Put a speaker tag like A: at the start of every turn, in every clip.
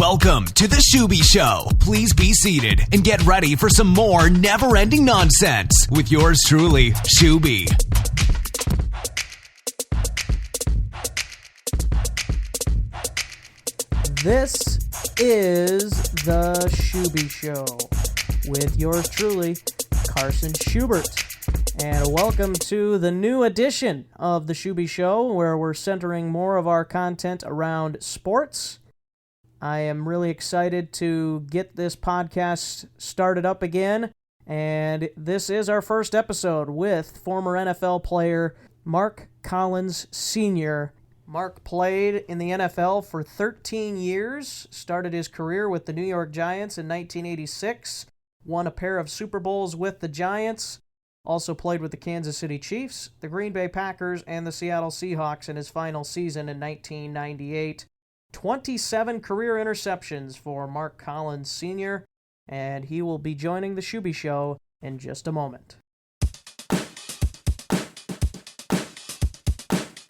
A: Welcome to the Schuby Show. Please be seated and get ready for some more never-ending nonsense with yours truly, Schuby.
B: This is the Schuby Show with yours truly, Carson Schubert. And welcome to the new edition of the Schuby Show, where we're centering more of our content around sports. I am really excited to get this podcast started up again, and this is our first episode with former NFL player Mark Collins Sr. Mark played in the NFL for 13 years, started his career with the New York Giants in 1986, won a pair of Super Bowls with the Giants, also played with the Kansas City Chiefs, the Green Bay Packers, and the Seattle Seahawks in his final season in 1998. 27 career interceptions for Mark Collins Sr., and he will be joining the Schuby Show in just a moment.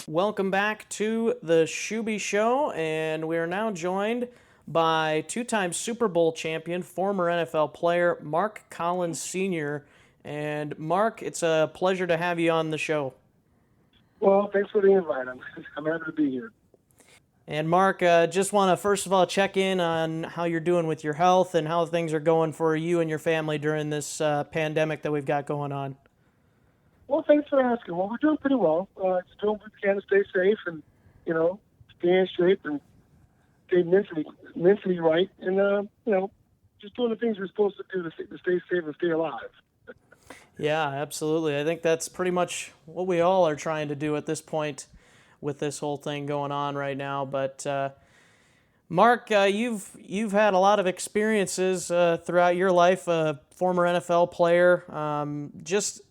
B: Welcome back to the Schuby Show, and we are now joined by two-time Super Bowl champion, former NFL player, Mark Collins Sr. And Mark, it's a pleasure to have you on the show.
C: Well, thanks for the invite. I'm happy to be here.
B: And Mark, just want to first of all check in on how you're doing with your health and how things are going for you and your family during this pandemic that we've got going on.
C: Well, thanks for asking. Well, we're doing pretty well. Just doing what we can to stay safe and, stay in shape and stay mentally right. And, just doing the things we're supposed to do to stay safe and stay alive.
B: Yeah, absolutely. I think that's pretty much what we all are trying to do at this point with this whole thing going on right now. But Mark, you've had a lot of experiences throughout your life, a former NFL player. Just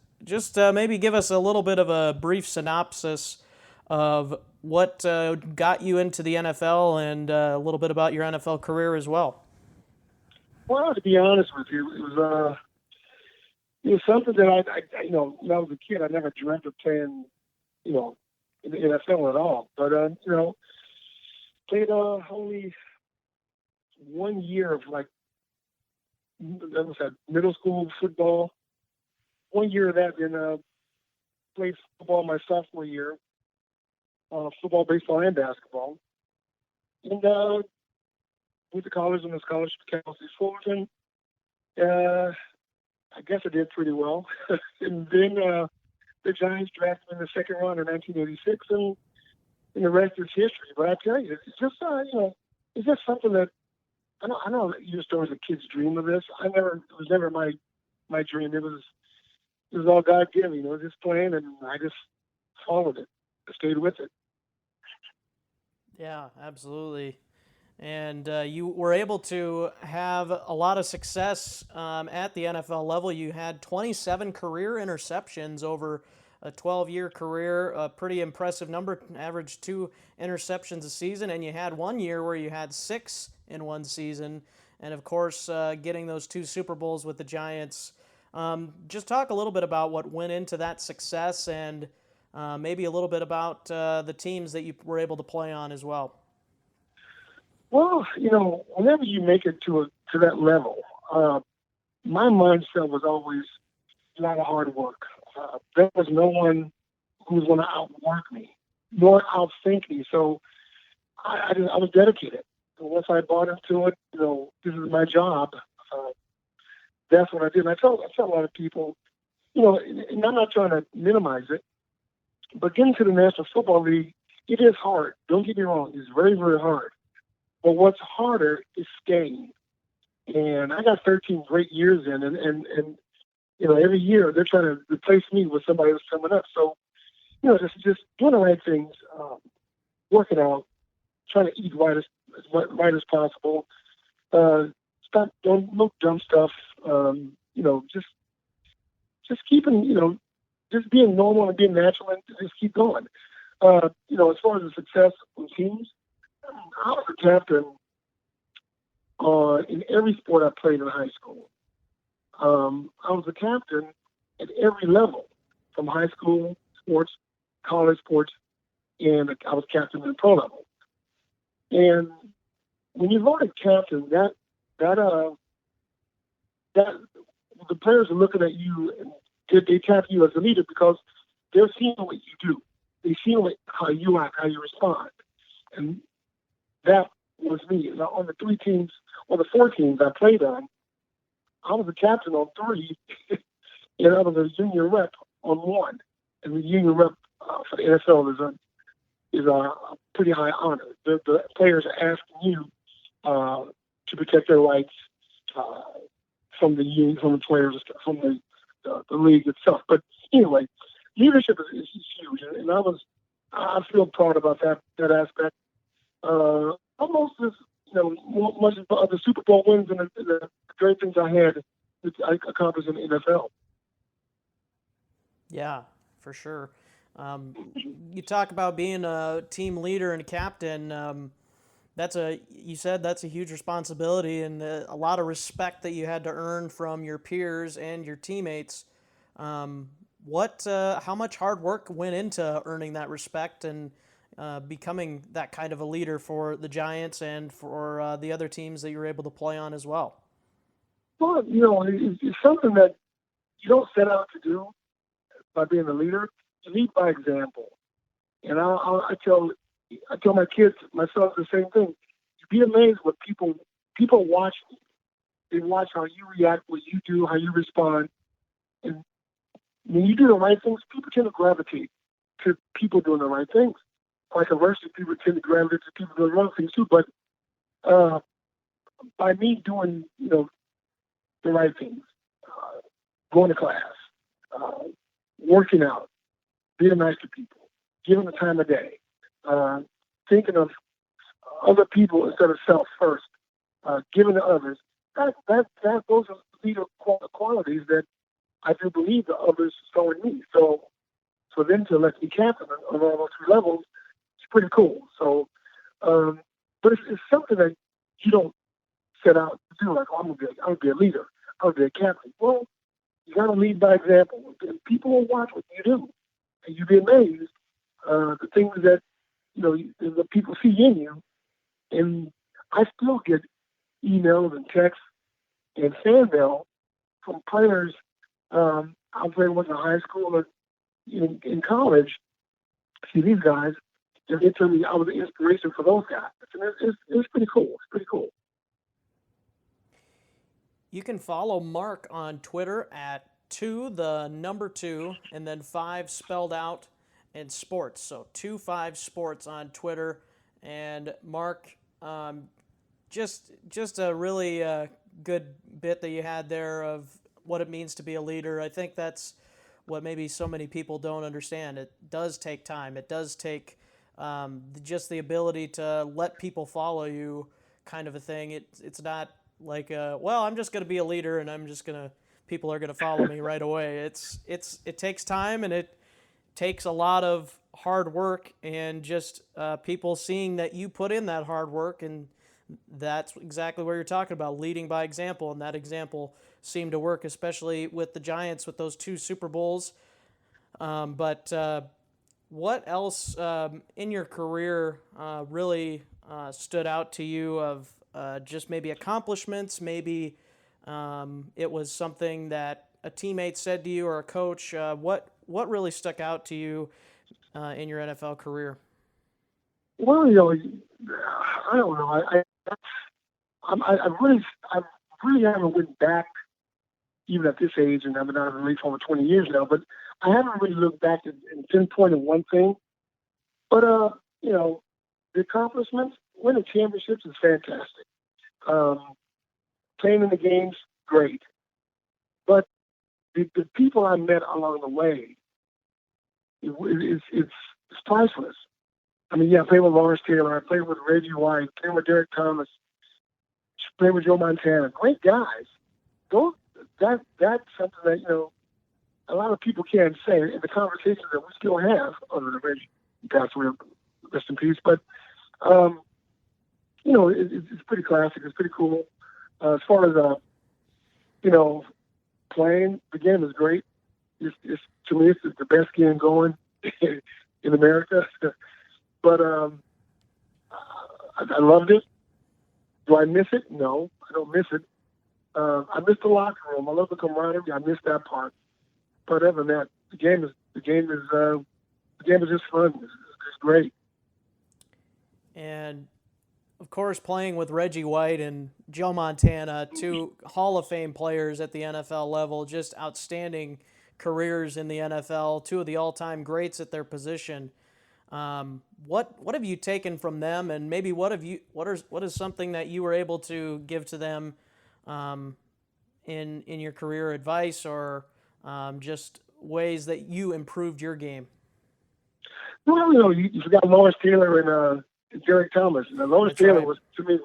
B: maybe give us a little bit of a brief synopsis of what got you into the NFL and a little bit about your NFL career as well.
C: Well, to be honest with you, it was something that I when I was a kid, I never dreamt of playing, in the NFL at all. But, played only 1 year of middle school football. 1 year of that, then played football my sophomore year, football, baseball, and basketball. And went to college on a scholarship to Cal State Fullerton. I guess I did pretty well. And then the Giants drafted me in the second round in 1986, and the rest is history. But I tell you, it's just it's just something that I know that you stories of kids dream of this. It was never my dream. It was all God given. Just playing, and I just followed it. I stayed with it.
B: Yeah, absolutely. And you were able to have a lot of success at the NFL level. You had 27 career interceptions over a 12-year career, a pretty impressive number, average 2 interceptions a season. And you had 1 year where you had 6 in one season. And, of course, getting those 2 Super Bowls with the Giants. Just talk a little bit about what went into that success and maybe a little bit about the teams that you were able to play on as well.
C: Well, whenever you make it to that level, my mindset was always a lot of hard work. There was no one who was going to outwork me, nor outthink me. So I was dedicated. And once I bought into it, this is my job. That's what I did. And I tell a lot of people, and I'm not trying to minimize it, but getting to the National Football League, it is hard. Don't get me wrong. It's very, very hard. But what's harder is staying. And I got 13 great years in, and every year they're trying to replace me with somebody who's coming up. So, just doing the right things, working out, trying to eat right as possible. Stop doing no dumb stuff. Just keeping, just being normal and being natural and just keep going. As far as the success of teams, I was a captain in every sport I played in high school. I was a captain at every level, from high school sports, college sports, and I was captain at the pro level. And when you voted captain, that that the players are looking at you and they tap you as a leader because they're seeing what you do. They see how you act, how you respond, and that was me. Now, on the four teams I played on, I was a captain on three, and I was a junior rep on one. And the junior rep for the NFL is a pretty high honor. The players are asking you to protect their rights from the union, from the players, from the league itself. But anyway, leadership is huge, and I feel proud about that aspect. Almost as much as the Super Bowl wins and the great things I accomplished in the NFL.
B: Yeah, for sure. You talk about being a team leader and a captain. You said that's a huge responsibility and a lot of respect that you had to earn from your peers and your teammates. How much hard work went into earning that respect and becoming that kind of a leader for the Giants and for the other teams that you were able to play on as well?
C: Well, it's something that you don't set out to do by being a leader. You lead by example. And I tell my kids, my sons, the same thing. You'd be amazed what people watch. They watch how you react, what you do, how you respond. And when you do the right things, people tend to gravitate to people doing the right things. Like conversely, people tend to gravitate to people doing the wrong things too. But by me doing, the right things, going to class, working out, being nice to people, giving the time of day, thinking of other people instead of self first, giving to others. Those are leader qualities that I do believe the others saw in me. So for them to let me captain on all those three levels, it's pretty cool. So, but it's something that you don't set out to do. Like, oh, I'm gonna be a leader. I'm gonna be a captain. Well, you gotta lead by example. And people will watch what you do, and you'll be amazed the things that the people see in you. And I still get emails and texts and fan mail from players I played with in high school or in college. See these guys, and they tell me I was the inspiration for those guys. And it's pretty cool. It's pretty cool.
B: You can follow Mark on Twitter at 2, and then 5 spelled out in sports. So 25 sports on Twitter. And Mark, just a really good bit that you had there of what it means to be a leader. I think that's what maybe so many people don't understand. It does take time. It does take just the ability to let people follow you, kind of a thing. It's not like I'm just going to be a leader and people are going to follow me right away. It takes time, and it takes a lot of hard work and just people seeing that you put in that hard work, and that's exactly what you're talking about, leading by example, and that example seemed to work, especially with the Giants with those 2 Super Bowls. But what else in your career really stood out to you of just maybe accomplishments, maybe it was something that a teammate said to you or a coach? What really stuck out to you in your NFL career?
C: Well, I don't know. I really haven't went back, even at this age, and I've been out of the league for over 20 years now. But I haven't really looked back and pinpointed one thing. But the accomplishments, winning championships is fantastic. Playing in the games, great. But the people I met along the way, it's priceless. I mean, I played with Lawrence Taylor. I played with Reggie White. Played with Derek Thomas. Played with Joe Montana. Great guys. That's something that a lot of people can't say in the conversations that we still have. Other than Reggie, he passed away, rest in peace. But it's pretty classic. It's pretty cool. As far as playing, the game is great. To me, it's the best game going in America. But I loved it. Do I miss it? No, I don't miss it. I miss the locker room. I love the camaraderie. I miss that part. But other than that, the game is just fun. It's great.
B: And of course, playing with Reggie White and Joe Montana, two Hall of Fame players at the NFL level, just outstanding careers in the NFL, two of the all-time greats at their position. What have you taken from them, and maybe what is something that you were able to give to them in your career advice, or just ways that you improved your game?
C: Well, you forgot Lawrence Taylor and Derek Thomas. Lawrence
B: That's
C: Taylor
B: right.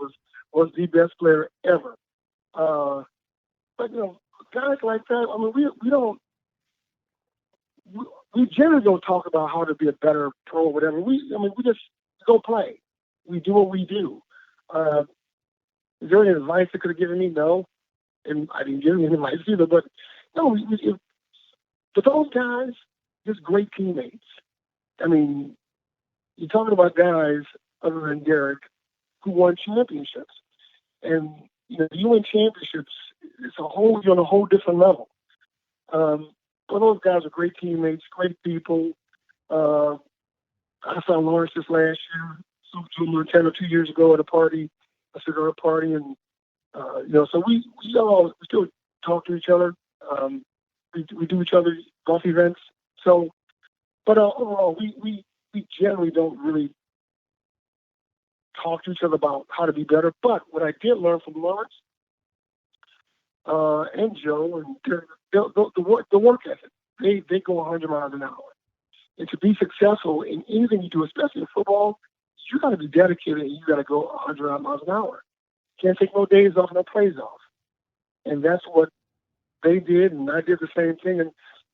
C: was the best player ever. But guys like that. I mean, we generally don't talk about how to be a better pro or whatever. We just go play. We do what we do. Is there any advice they could have given me? No, and I didn't give any advice either. But no, but those guys, just great teammates. I mean, you're talking about guys other than Derek who won championships, and you win championships. You're on a whole different level. But those guys are great teammates, great people. I saw Lawrence this last year, Joe Montana 2 years ago at a party, a cigar party, and so we still talk to each other. We do each other's golf events. So, but overall, we generally don't really talk to each other about how to be better. But what I did learn from Lawrence and Joe and the work ethic. They go 100 miles an hour. And to be successful in anything you do, especially in football, you got to be dedicated and you got to go 100 miles an hour. Can't take no days off, no plays off. And that's what they did, and I did the same thing. And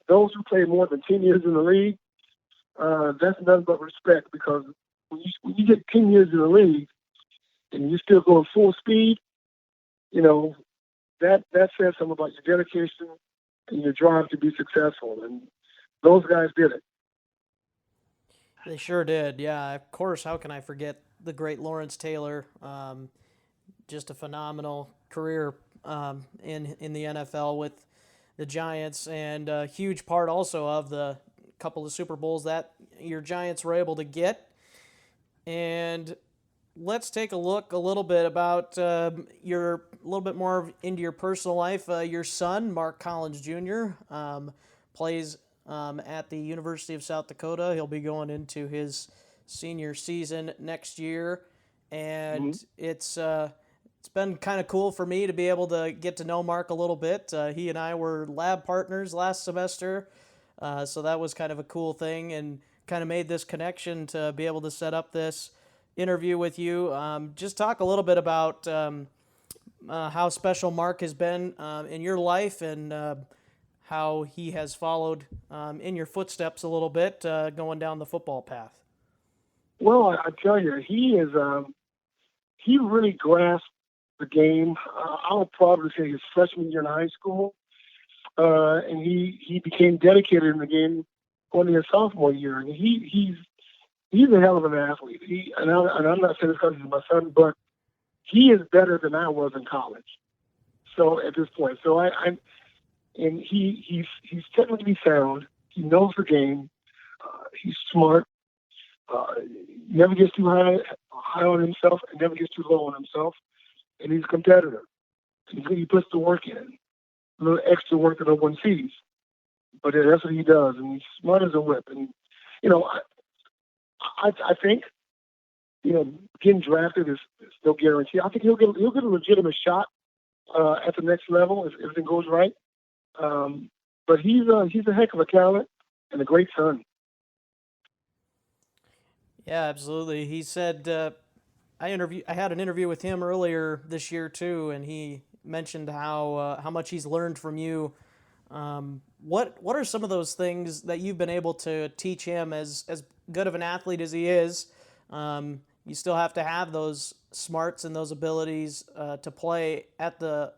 C: those who play more than 10 years in the league, that's nothing but respect, because when you get 10 years in the league and you're still going full speed, that says something about your dedication and your drive to be successful. And those guys did it.
B: They sure did. Yeah, of course. How can I forget the great Lawrence Taylor? Just a phenomenal career in the NFL with the Giants, and a huge part also of the couple of Super Bowls that your Giants were able to get. And let's take a look a little bit about a little bit more into your personal life. Your son, Mark Collins Jr., plays at the University of South Dakota. He'll be going into his senior season next year, and it's been kind of cool for me to be able to get to know Mark a little bit. He and I were lab partners last semester, so that was kind of a cool thing, and kind of made this connection to be able to set up this interview with you. Just talk a little bit about how special Mark has been in your life, and how he has followed in your footsteps a little bit, going down the football path.
C: Well, I tell you, he really grasped the game. I would probably say his freshman year in high school, and he became dedicated in the game only his sophomore year. And he's a hell of an athlete. And I'm not saying this because he's my son, but he is better than I was in college. So at this point, and he's technically sound. He knows the game. He's smart. Never gets too high on himself, and never gets too low on himself. And he's a competitor. He puts the work in, a little extra work that no one sees. But that's what he does, and he's smart as a whip. And I think getting drafted is no guarantee. I think he'll get a legitimate shot at the next level if everything goes right. But he's a heck of a talent and a great son.
B: Yeah, absolutely. He said I had an interview with him earlier this year too, and he mentioned how much he's learned from you. What are some of those things that you've been able to teach him as good of an athlete as he is? You still have to have those smarts and those abilities to play at the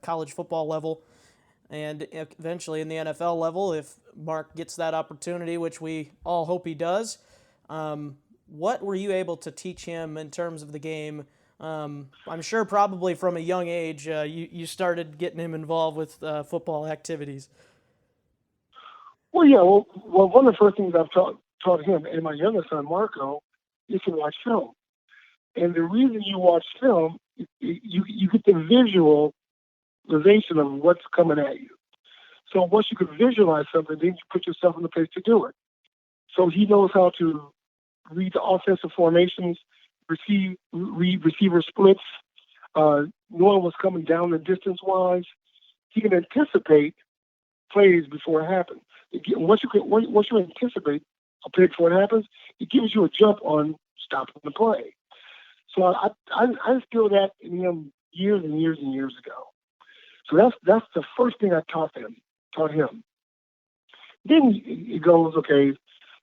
B: college football level, and eventually in the NFL level if Mark gets that opportunity, which we all hope he does. What were you able to teach him in terms of the game I'm sure probably from a young age you started getting him involved with football activities.
C: Well, yeah. Well, one of the first things I've taught him and my youngest son Marco is to watch film. And the reason you watch film, you get the visualization of what's coming at you. So once you can visualize something, then you put yourself in the place to do it. So he knows how to read the offensive formations, read receiver splits, knowing what's coming down the distance wise. He can anticipate plays before it happens. Once you anticipate a play before it happens, it gives you a jump on stopping the play. So I instilled that in him years and years and years ago. So that's the first thing I taught him. Then it goes, okay,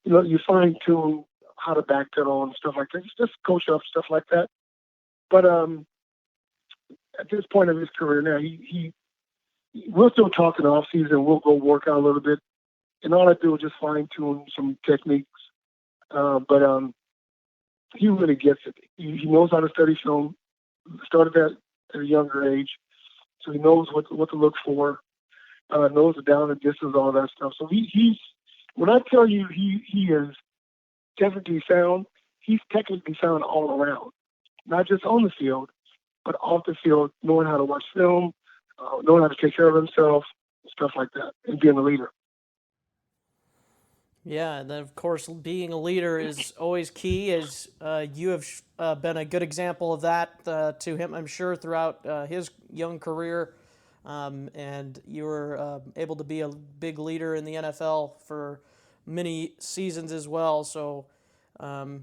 C: you fine tune how to backpedal and stuff like that. Just coach up stuff like that. But at this point of his career now, we'll still talk in the off season. We'll go work out a little bit, and all I do is just fine tune some techniques. But he really gets it. He knows how to study film. Started that at a younger age, so he knows what to look for. Knows the down and distance, all that stuff. So he's when I tell you he is technically sound, he's technically sound all around, not just on the field, but off the field, knowing how to watch film, knowing how to take care of himself, stuff like that, and being a leader.
B: Yeah, and then of course being a leader is always key. As you have been a good example of that to him, I'm sure, throughout his young career, and you were able to be a big leader in the NFL for many seasons as well. So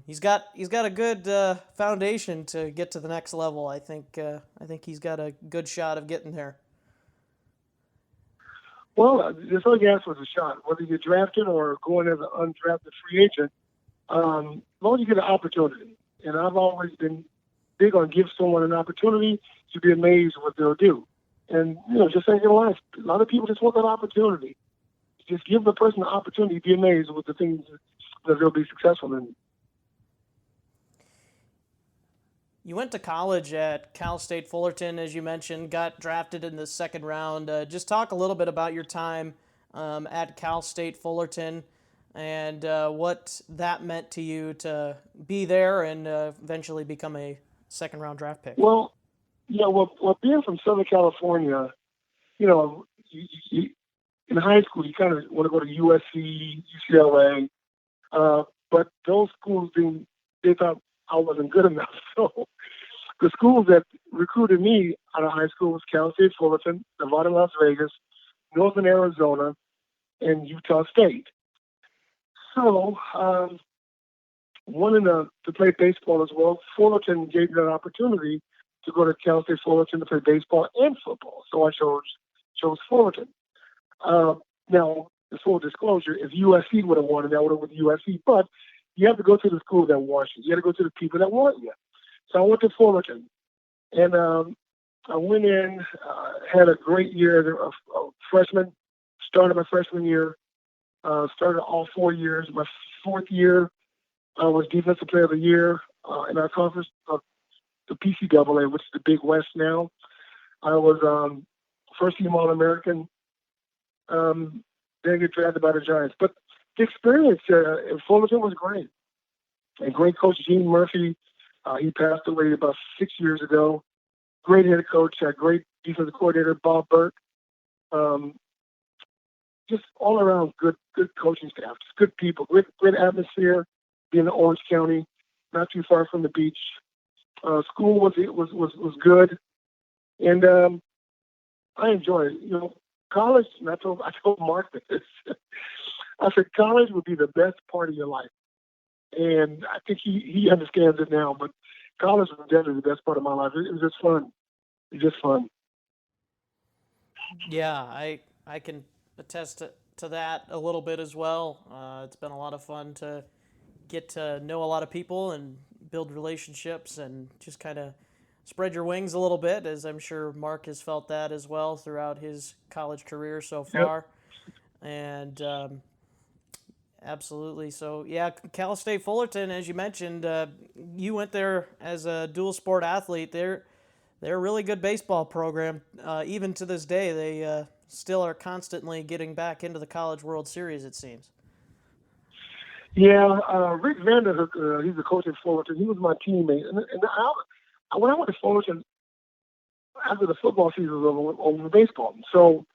B: he's got a good foundation to get to the next level. I think he's got a good shot of getting there.
C: Well, this all you ask was a shot. Whether you're drafted or going as an undrafted free agent, as long as you get an opportunity. And I've always been big on give someone an opportunity to be amazed what they'll do. And, just like in life, a lot of people just want that opportunity. Just give the person the opportunity to be amazed with the things that they'll be successful in.
B: You went to college at Cal State Fullerton, as you mentioned, got drafted in the second round. Just talk a little bit about your time at Cal State Fullerton and what that meant to you to be there and eventually become a second-round draft pick.
C: Well, being from Southern California, you, in high school, you kind of want to go to USC, UCLA, but those schools they thought I wasn't good enough. So the schools that recruited me out of high school was Cal State Fullerton, Nevada, Las Vegas, Northern Arizona, and Utah State. So wanting to play baseball as well, Fullerton gave me an opportunity to go to Cal State Fullerton to play baseball and football. So I chose Fullerton. Now, the full disclosure, if USC would have wanted me, I would have went to USC. But you have to go to the school that wants you. You have to go to the people that want you. So I went to Fullerton. And I went in, had a great year as a freshman, started my freshman year, started all 4 years. My fourth year, I was Defensive Player of the Year in our conference, the PCAA, which is the Big West now. I was first-team All-American. Then get drafted by the Giants. But the experience in Fullerton was great. And great coach Gene Murphy, he passed away about 6 years ago. Great head coach, great defensive coordinator Bob Burke. Just all around good coaching staff, just good people, great atmosphere. Being in Orange County, not too far from the beach. School was good, and I enjoyed it. College. And I told Mark this. I said college would be the best part of your life, and I think he understands it now. But college was definitely the best part of my life. It was just fun. It was just fun.
B: Yeah, I can attest to that a little bit as well. It's been a lot of fun to get to know a lot of people and build relationships and just kind of spread your wings a little bit, as I'm sure Mark has felt that as well throughout his college career so far. Yep. And Absolutely. So, yeah, Cal State Fullerton, as you mentioned, you went there as a dual sport athlete. They're a really good baseball program. Even to this day, they still are constantly getting back into the College World Series, it seems.
C: Yeah, Rick Vanderhook, he's the coach at Fullerton. He was my teammate. When I went to Fullerton, after the football season was over, went over to baseball. So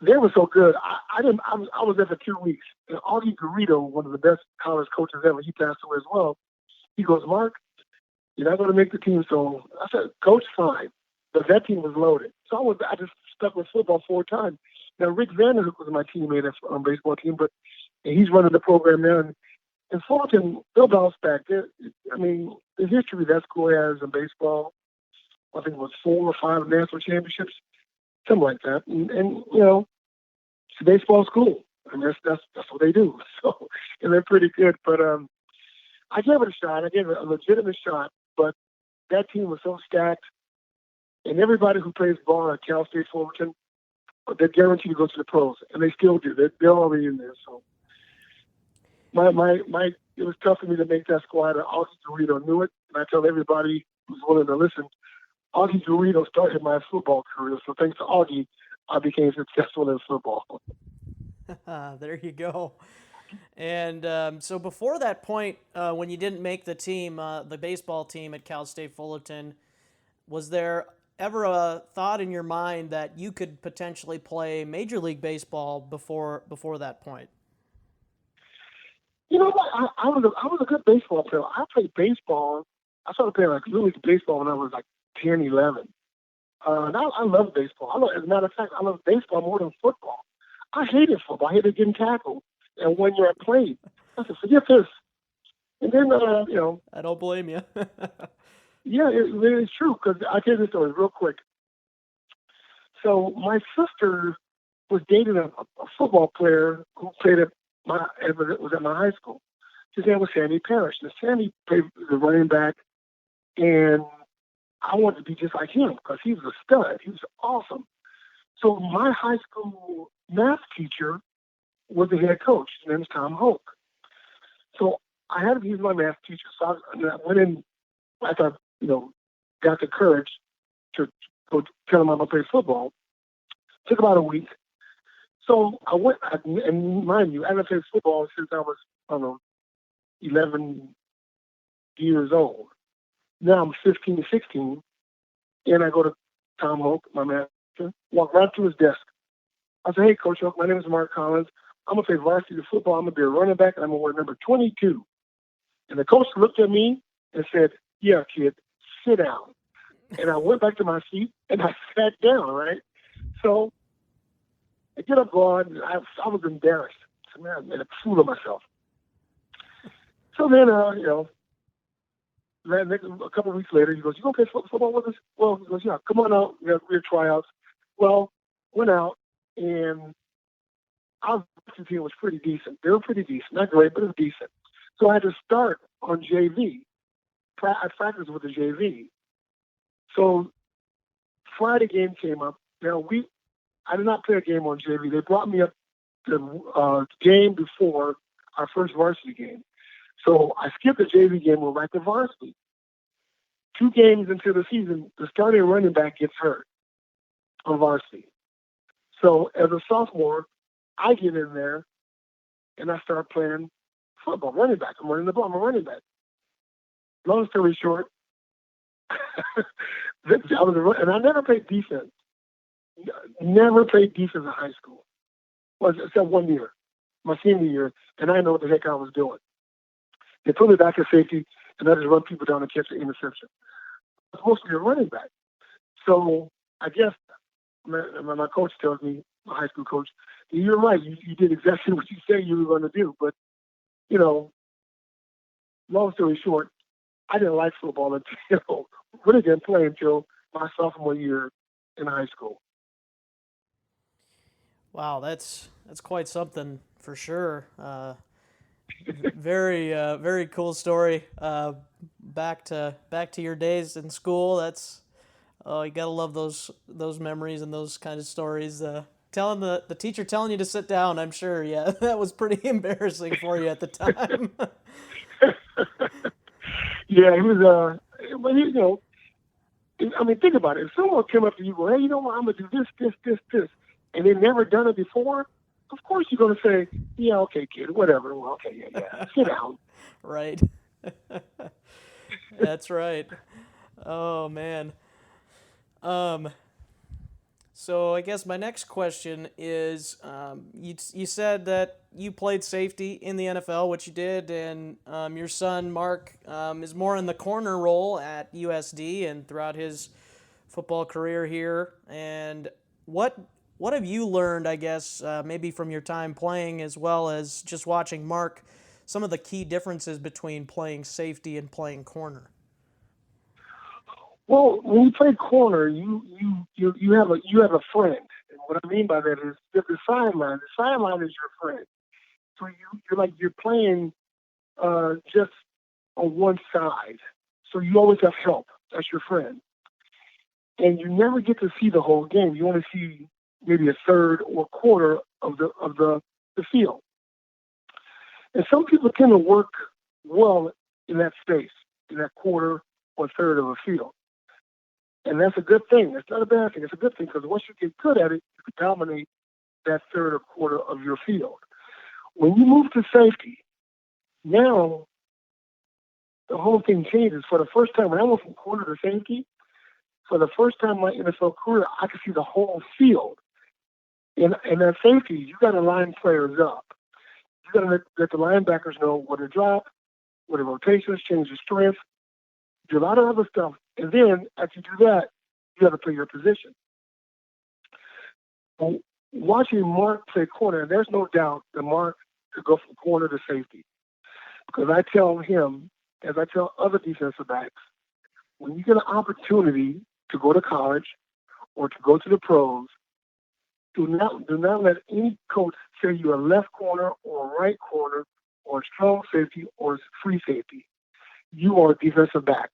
C: they were so good. I was there for 2 weeks. And Augie Garrido, one of the best college coaches ever, he passed away as well. He goes, Mark, you're not going to make the team. So I said, Coach, fine. But that team was loaded. So I just stuck with football 4 times. Now, Rick Vanderhook was my teammate on the baseball team, but he's running the program now. And Fullerton, they'll bounce back. The history that school has in baseball, I think it was 4 or 5 national championships, something like that. And it's a baseball school. I mean, that's what they do. So, and they're pretty good. But I gave it a shot. I gave it a legitimate shot. But that team was so stacked. And everybody who plays ball at Cal State Fullerton, they're guaranteed to go to the pros. And they still do. They're already in there. So it was tough for me to make that squad. Augie Garrido knew it. And I tell everybody who's willing to listen, Augie Garrido started my football career. So thanks to Augie, I became successful in football.
B: There you go. And so before that point, when you didn't make the team, the baseball team at Cal State Fullerton, was there ever a thought in your mind that you could potentially play Major League Baseball before that point?
C: You know what? I was a good baseball player. I played baseball. I started playing like Little League baseball when I was like 10, 11. And I love baseball. As a matter of fact, I love baseball more than football. I hated football. I hated getting tackled. And 1 year I played. I said, forget this. And then,
B: I don't blame you.
C: yeah, it really is true. Because I'll tell you this story real quick. So my sister was dating a football player who played was at my high school. His name was Sammy Parrish. And Sammy played the running back. And I wanted to be just like him because he was a stud. He was awesome. So my high school math teacher was the head coach. His name is Tom Hoke. So I had to use my math teacher. So I went in after I, got the courage to go tell him I'm going to play football. Took about a week. So I went, and mind you, I haven't played football since I was, 11 years old. Now I'm 15, 16, and I go to Tom Hoke, my master, walk right to his desk. I said, hey, Coach Hoke, my name is Mark Collins. I'm going to play varsity football. I'm going to be a running back, and I'm going to wear number 22. And the coach looked at me and said, yeah, kid, sit down. And I went back to my seat, and I sat down, right? So I get up going, and I was embarrassed. I said, man, I made a fool of myself. So then, a couple of weeks later, he goes, you going to play football with us? Well, he goes, yeah, come on out. We have tryouts. Well, went out, and our team was pretty decent. They were pretty decent. Not great, but it was decent. So I had to start on JV. I practiced with the JV. So Friday game came up. Now, I did not play a game on JV. They brought me up the game before our first varsity game. So I skipped the JV game and went right to varsity. 2 games into the season, the starting running back gets hurt on varsity. So as a sophomore, I get in there and I start playing football, running back. I'm running the ball. I'm a running back. Long story short, and I never played defense. Never played defense in high school. Well, except 1 year, my senior year, and I know what the heck I was doing. They put me back at safety, and I just run people down and catch the interception. I was supposed to be a running back. So I guess my coach tells me, my high school coach, you're right. You did exactly what you said you were going to do. But, long story short, I didn't like football until really didn't play until my sophomore year in high school.
B: Wow, that's quite something for sure. Very cool story. Back to your days in school. That's you gotta love those memories and those kind of stories. To telling the teacher telling you to sit down, I'm sure. Yeah, that was pretty embarrassing for you at the time.
C: Yeah, he was. But I mean, think about it. If someone came up to you, and go, hey, you know what? I'm gonna do this, and they've never done it before. Of course, you're gonna say, yeah, okay, kid, whatever. Well, okay, yeah, sit down.
B: Right. That's right. Oh man. Um, so I guess my next question is, you said that you played safety in the NFL, which you did, and your son Mark is more in the corner role at USD and throughout his football career here. And what what have you learned, I guess, maybe from your time playing as well as just watching Mark, some of the key differences between playing safety and playing corner?
C: Well, when you play corner, you have a friend. And what I mean by that is the sideline. The sideline is your friend. So you're playing just on one side. So you always have help. That's your friend. And you never get to see the whole game. You only see maybe a third or quarter of the field. And some people tend to work well in that space, in that quarter or third of a field. And that's a good thing. It's not a bad thing. It's a good thing because once you get good at it, you can dominate that third or quarter of your field. When you move to safety, now the whole thing changes. For the first time, when I went from corner to safety, for the first time in my NFL career, I could see the whole field. In that safety, you got to line players up. You got to let the linebackers know where to drop, where the rotations, change the strength, do a lot of other stuff. And then after you do that, you got to play your position. Well, watching Mark play corner, there's no doubt that Mark could go from corner to safety. Because I tell him, as I tell other defensive backs, when you get an opportunity to go to college or to go to the pros, do not let any coach tell you a left corner or a right corner or a strong safety or free safety. You are a defensive back.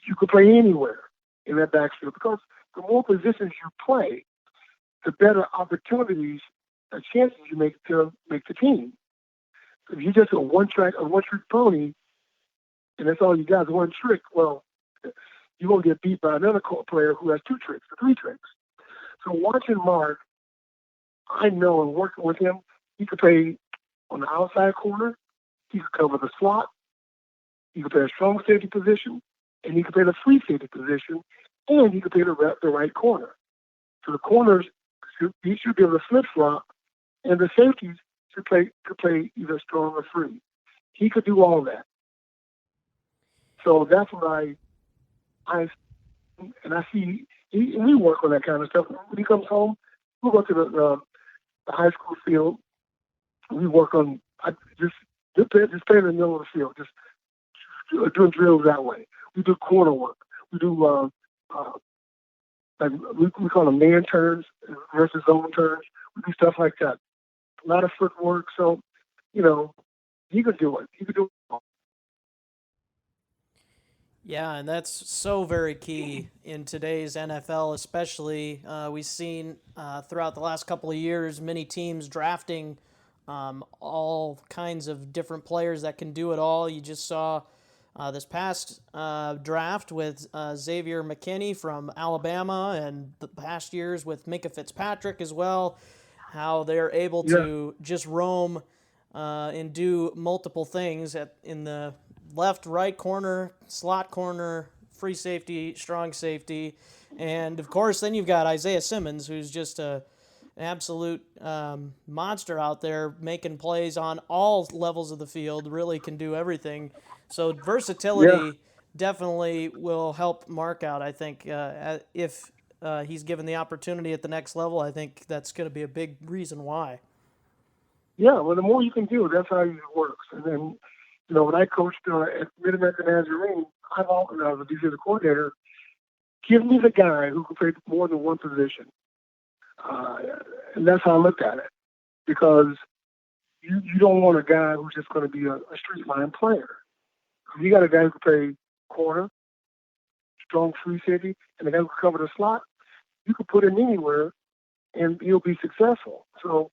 C: You could play anywhere in that backfield because the more positions you play, the better opportunities and chances you make to make the team. If you just a one-trick pony, and that's all you got is one trick, well, you're going to get beat by another player who has two tricks or three tricks. So watching Mark, I know and working with him, he could play on the outside corner, he could cover the slot, he could play a strong safety position, and he could play the free safety position, and he could play the right corner. So the corners, he should be able to flip-flop, and the safeties could play either strong or free. He could do all that. So that's what I see. We work on that kind of stuff. When he comes home, we'll go to the high school field. We work on just play in the middle of the field, just doing drills that way. We do corner work. We do like we call them man turns versus zone turns. We do stuff like that. A lot of footwork. So, he could do it. He could do it.
B: Yeah, and that's so very key in today's NFL, especially. We've seen throughout the last couple of years many teams drafting all kinds of different players that can do it all. You just saw this past draft with Xavier McKinney from Alabama, and the past years with Minka Fitzpatrick as well, how they're able to just roam and do multiple things in the left, right corner, slot corner, free safety, strong safety. And, of course, then you've got Isaiah Simmons, who's just an absolute monster out there making plays on all levels of the field, really can do everything. So versatility definitely will help Mark out, I think. If he's given the opportunity at the next level, I think that's going to be a big reason why.
C: Yeah, well, the more you can do, that's how it works. And then, when I coached at Mid-American Nazarene, I've always, when I was a defensive coordinator, give me the guy who can play more than one position. And that's how I looked at it. Because you don't want a guy who's just going to be a street line player. You got a guy who can play corner, strong free safety, and a guy who can cover the slot. You can put him anywhere, and he'll be successful. So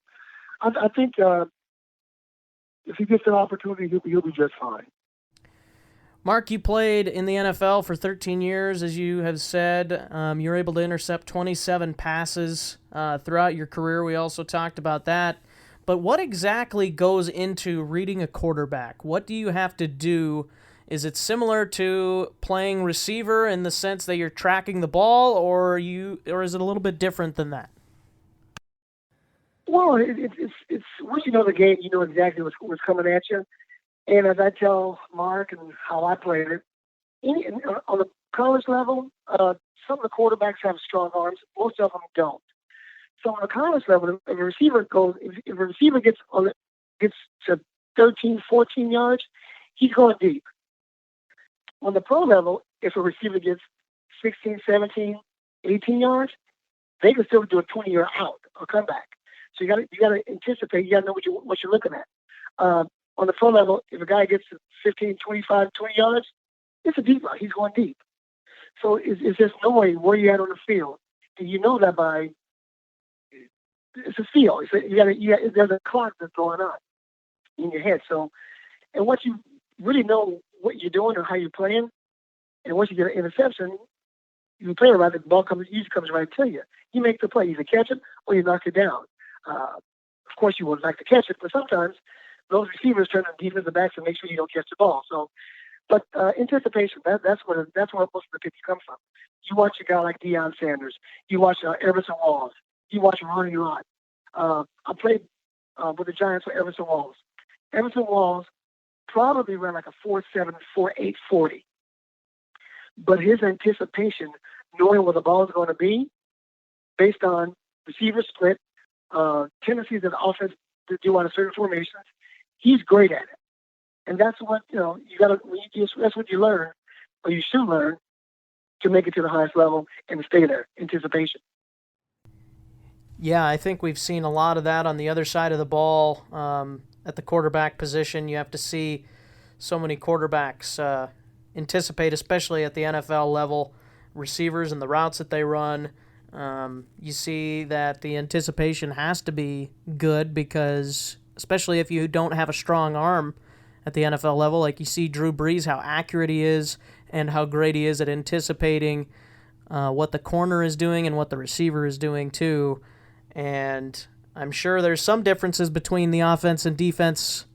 C: I think if he gets an opportunity, he'll be just fine.
B: Mark, you played in the NFL for 13 years, as you have said. You were able to intercept 27 passes throughout your career. We also talked about that. But what exactly goes into reading a quarterback? What do you have to do? Is it similar to playing receiver in the sense that you're tracking the ball, or is it a little bit different than that?
C: Well, it's once you know the game, you know exactly what's coming at you. And as I tell Mark and how I played it, on the college level, some of the quarterbacks have strong arms. Most of them don't. So on the college level, if a receiver gets to 13, 14 yards, he's going deep. On the pro level, if a receiver gets 16, 17, 18 yards, they can still do a 20-yard out or comeback. So you got to anticipate. You got to know what you're looking at. On the pro level, if a guy gets 15, 25, 20 yards, it's a deep route. He's going deep. So it's just knowing where you're at on the field, and you know that by it's a feel. There's a clock that's going on in your head. So, and once you really know what you're doing or how you're playing, and once you get an interception, you play it right, the ball usually comes right to you. You make the play, either catch it or you knock it down. Of course, you would like to catch it, but sometimes those receivers turn to defensive backs to make sure you don't catch the ball. So, but anticipation, that's where most of the picks come from. You watch a guy like Deion Sanders. You watch Everson Walls. You watch Ronnie Lott. I played with the Giants for Everson Walls. Everson Walls probably ran like a 4.7, 4.8 40. But his anticipation, knowing where the ball is going to be, based on receiver split, tendencies of the offense to do on a certain formations, he's great at it. And that's what, that's what you learn, or you should learn, to make it to the highest level and stay there, anticipation.
B: Yeah, I think we've seen a lot of that on the other side of the ball at the quarterback position. You have to see so many quarterbacks anticipate, especially at the NFL level, receivers and the routes that they run. You see that the anticipation has to be good because, especially if you don't have a strong arm at the NFL level, like you see Drew Brees, how accurate he is and how great he is at anticipating what the corner is doing and what the receiver is doing too. And I'm sure there's some differences between the offense and defense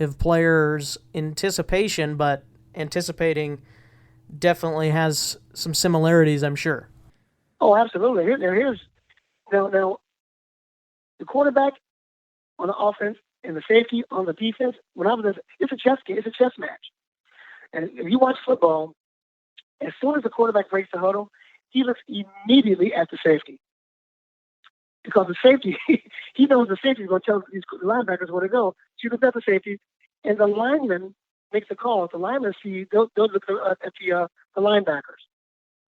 B: of players' anticipation, but anticipating definitely has some similarities, I'm sure.
C: Oh, absolutely. Here's now the quarterback on the offense and the safety on the defense. It's a chess game. It's a chess match. And if you watch football, as soon as the quarterback breaks the huddle, he looks immediately at the safety. Because the safety, he knows the safety is going to tell these linebackers where to go. So you look at the safety, and the lineman makes a call. If the linemen see, they'll look at the linebackers.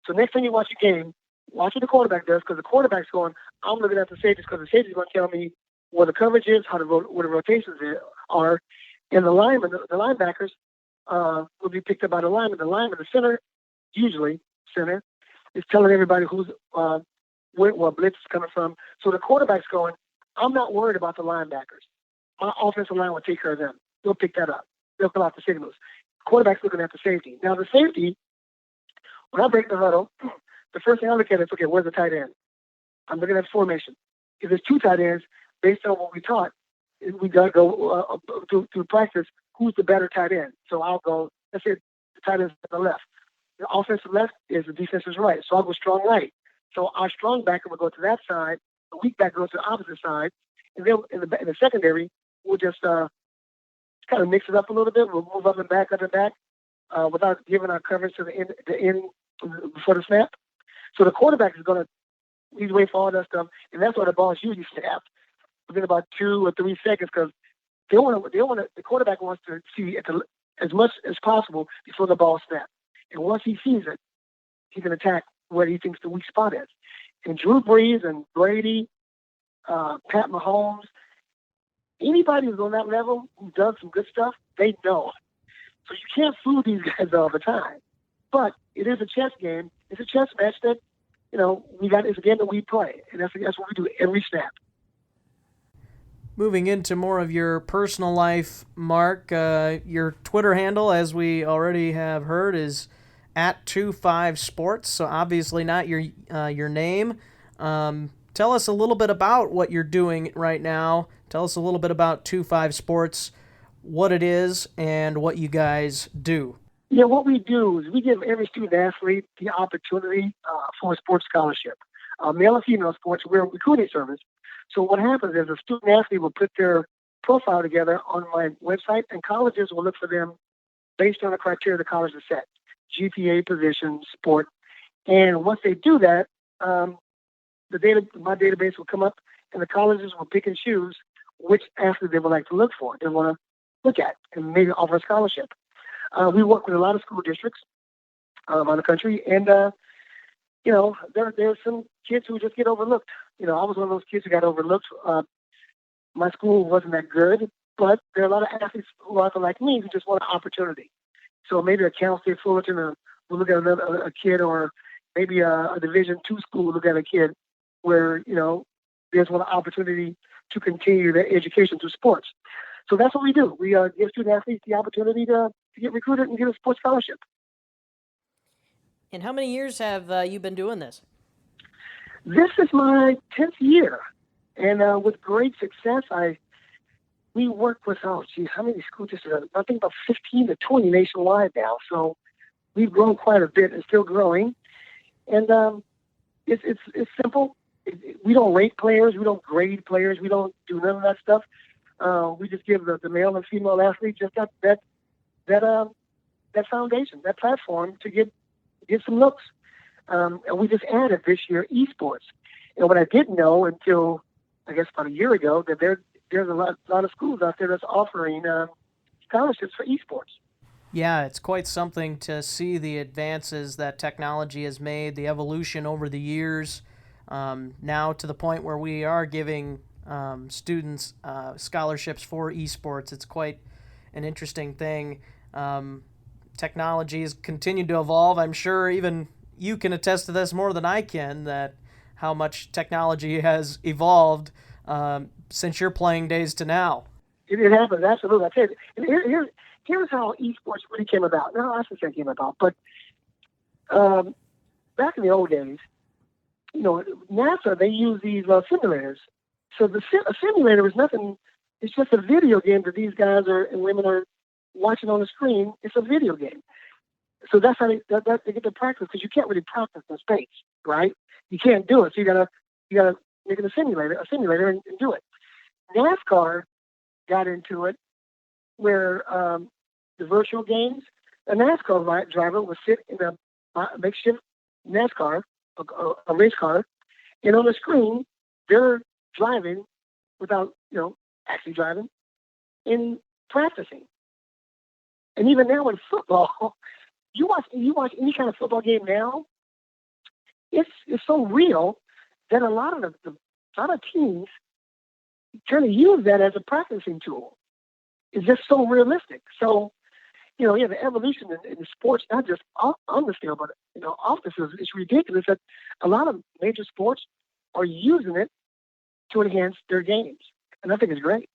C: So next time you watch a game, watch what the quarterback does, because the quarterback's going, I'm looking at the safeties, because the safety's going to tell me where the coverage is, where the rotations are, and the linebackers will be picked up by the lineman. The center, usually center, is telling everybody who's where blitz is coming from. So the quarterback's going, I'm not worried about the linebackers. My offensive line will take care of them. They'll pick that up. They'll fill out the signals. Quarterback's looking at the safety. Now the safety, when I break the huddle, the first thing I look at is, okay, where's the tight end? I'm looking at formation. If there's two tight ends, based on what we taught, we got to go through practice, who's the better tight end? So I'll go, let's say the tight end's to the left. The offensive left is the defensive right. So I'll go strong right. So our strong backer will go to that side, the weak backer goes to the opposite side, and then in the secondary, we'll just kind of mix it up a little bit. We'll move up and back, without giving our coverage to the end before the snap. So the quarterback is going to, he's waiting for all that stuff, and that's why the ball is usually snapped within about 2 or 3 seconds, because the quarterback wants to see as much as possible before the ball snaps. And once he sees it, he can attack where he thinks the weak spot is. And Drew Brees and Brady, Pat Mahomes, anybody who's on that level who does some good stuff, they know. So you can't fool these guys all the time. But it is a chess game. It's a chess match that it's a game that we play, and that's what we do every snap.
B: Moving into more of your personal life, Mark, your Twitter handle, as we already have heard, is @25sports. So obviously not your name. Tell us a little bit about what you're doing right now. Tell us a little bit about 25sports, what it is, and what you guys do.
C: Yeah, what we do is we give every student athlete the opportunity for a sports scholarship. Male and female sports, we're a recruiting service. So what happens is a student athlete will put their profile together on my website, and colleges will look for them based on the criteria the college has set: GPA, position, sport. And once they do that, my database will come up, and the colleges will pick and choose which athlete they would like to look for. They want to look at and maybe offer a scholarship. We work with a lot of school districts around the country, and there's some kids who just get overlooked. I was one of those kids who got overlooked. My school wasn't that good, but there are a lot of athletes who are like me who just want an opportunity. So maybe a Cal State Fullerton will look at a kid, or maybe a Division II school will look at a kid where there's one opportunity to continue their education through sports. So that's what we do. We give student athletes the opportunity to get recruited and get a sports scholarship.
B: And how many years have you been doing this?
C: This is my 10th year, and with great success. We work with, how many school districts? I think about 15 to 20 nationwide now. So we've grown quite a bit and still growing. And it's simple. We don't rate players. We don't grade players. We don't do none of that stuff. We just give the male and female athlete just that foundation, that platform to get some looks. And we just added this year esports. And what I didn't know until, I guess, about a year ago, that there's a lot of schools out there that's offering scholarships for esports.
B: Yeah, it's quite something to see the advances that technology has made, the evolution over the years, now to the point where we are giving students scholarships for esports. It's quite an interesting thing. Technology has continued to evolve. I'm sure even you can attest to this more than I can, that how much technology has evolved since your playing days to now.
C: It happens, absolutely. I tell you, here's how esports really came about. No, I should say came about, but back in the old days, NASA, they use these simulators. So a simulator is nothing. It's just a video game that these guys and women are watching on the screen. It's a video game. So that's how they get to practice, because you can't really practice in space, right? You can't do it. So you gotta make it a simulator and do it. NASCAR got into it where the virtual games, a NASCAR driver would sit in a makeshift NASCAR, a race car, and on the screen they're driving without actually driving and practicing. And even now in football, you watch any kind of football game now, it's so real that a lot of teams kind of use that as a practicing tool. It's just so realistic. So, the evolution in sports, not just on the field, but off the field, it's ridiculous that a lot of major sports are using it to enhance their games, and I think it's great.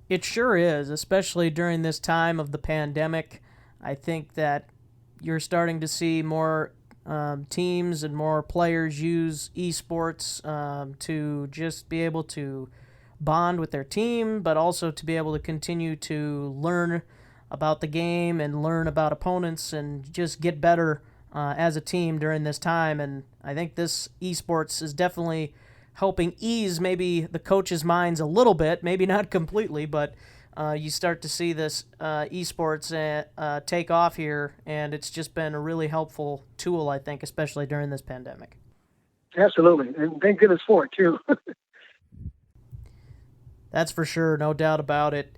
B: It sure is, especially during this time of the pandemic. I think that you're starting to see more teams and more players use esports to just be able to bond with their team, but also to be able to continue to learn about the game and learn about opponents and just get better as a team during this time. And I think this esports is definitely helping ease maybe the coaches' minds a little bit, maybe not completely, but you start to see this esports take off here, and it's just been a really helpful tool, I think, especially during this pandemic.
C: Absolutely, and thank goodness for it, too.
B: That's for sure, no doubt about it.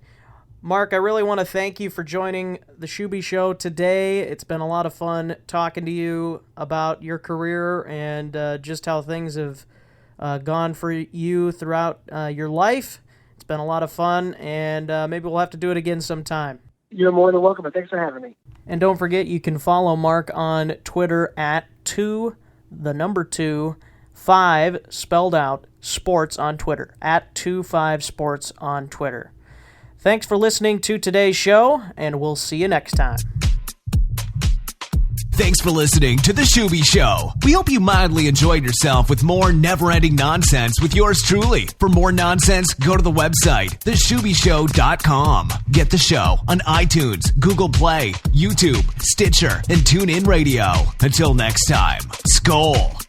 B: Mark, I really want to thank you for joining the Schuby Show today. It's been a lot of fun talking to you about your career and just how things have gone for you throughout your life. It's been a lot of fun, and maybe we'll have to do it again sometime.
C: You're more than welcome, and thanks for having me.
B: And don't forget, you can follow Mark on Twitter at the number 2, 5, spelled out, sports on Twitter, at 25sports on Twitter. Thanks for listening to today's show, and we'll see you next time.
A: Thanks for listening to The Schuby Show. We hope you mildly enjoyed yourself with more never-ending nonsense with yours truly. For more nonsense, go to the website, theschubyshow.com. Get the show on iTunes, Google Play, YouTube, Stitcher, and TuneIn Radio. Until next time, Skol.